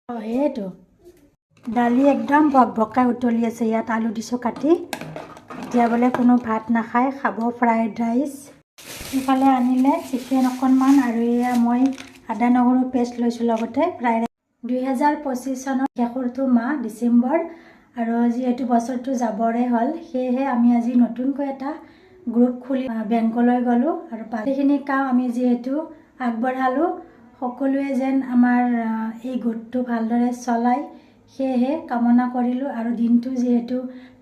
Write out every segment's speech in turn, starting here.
সেইটো দালি একদম ভকভকাই উতলি আছে। ইয়াত আলু দিছোঁ কাটি। এতিয়া বোলে কোনো ভাত নাখায়, খাব ফ্ৰাইড ৰাইচ। ইফালে আনিলে চিকেন অকণমান আৰু এয়া মই আদা নহৰু পেষ্ট লৈছোঁ লগতে ফ্ৰাইড ৰাইচ। 2025 চনৰ শেষৰটো মাহ ডিচেম্বৰ আৰু যিহেতু বছৰটো যাবৰে হ'ল, সেয়েহে আমি আজি নতুনকৈ এটা গ্ৰুপ খুলি বেংকলৈ গ'লোঁ আৰু বাকীখিনি কাম আমি যিহেতু আগবঢ়ালোঁ, সকলোৱে যেন আমাৰ এই গোটটো ভালদৰে চলায় সেয়েহে কামনা কৰিলোঁ। আৰু দিনটো যিহেতু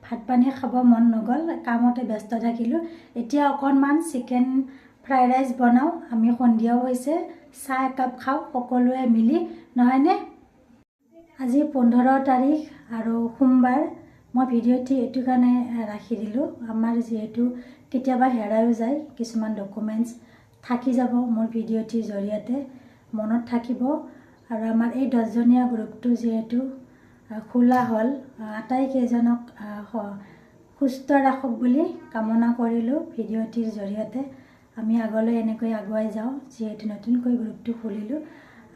ভাত পানী খাব মন নগ'ল, কামতে ব্যস্ত থাকিলোঁ। এতিয়া অকণমান চিকেন ফ্ৰাইড ৰাইচ বনাওঁ। আমি সন্ধিয়াও হৈছে, চাহ একাপ খাওঁ সকলোৱে মিলি, নহয়নে? আজি 15 তাৰিখ আৰু সোমবাৰ। মই ভিডিঅ'টি এইটো কাৰণে ৰাখি দিলোঁ, আমাৰ যিহেতু কেতিয়াবা হেৰাইও যায় কিছুমান ডকুমেণ্টছ, থাকি যাব মোৰ ভিডিঅ'টিৰ জৰিয়তে, মনত থাকিব। আৰু আমাৰ এই 10জনীয়া গ্ৰুপটো যিহেতু খোলা হ'ল, আটাইকেইজনক সুস্থ ৰাখক বুলি কামনা কৰিলোঁ ভিডিঅ'টিৰ জৰিয়তে। আমি আগলৈ এনেকৈ আগুৱাই যাওঁ, যিহেতু নতুনকৈ গ্ৰুপটো খুলিলোঁ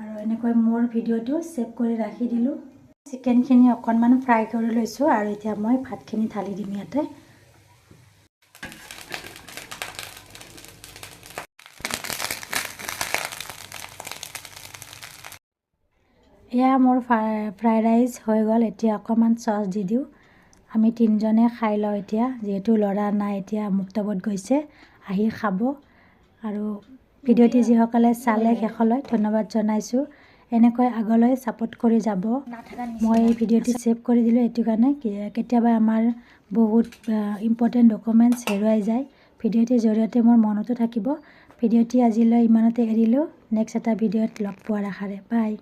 আৰু এনেকৈ মোৰ ভিডিঅ'টো ছেভ কৰি ৰাখি দিলোঁ। চিকেনখিনি অকণমান ফ্ৰাই কৰি লৈছোঁ আৰু এতিয়া মই ভাতখিনি ঢালি দিম ইয়াতে। এয়া মোৰ ফ্ৰাইড ৰাইচ হৈ গ'ল। এতিয়া অকণমান চচ দি দিওঁ। আমি 3জনে খাই লওঁ এতিয়া, যিহেতু ল'ৰা নাই, এতিয়া মুক্তাবত গৈছে, আহি খাব। আৰু ভিডিঅ'টি যিসকলে চালে শেষলৈ ধন্যবাদ জনাইছোঁ। এনেকৈ আগলৈ ছাপোৰ্ট কৰি যাব। মই এই ভিডিঅ'টি ছেভ কৰি দিলোঁ এইটো কাৰণে, কেতিয়াবা আমাৰ বহুত ইম্পৰ্টেণ্ট ডকুমেণ্টছ হেৰুৱাই যায়, ভিডিঅ'টিৰ জৰিয়তে মোৰ মনতো থাকিব। ভিডিঅ'টি আজিলৈ ইমানতে এৰিলোঁ। নেক্সট এটা ভিডিঅ'ত লগ পোৱাৰ আশাৰে। বাই।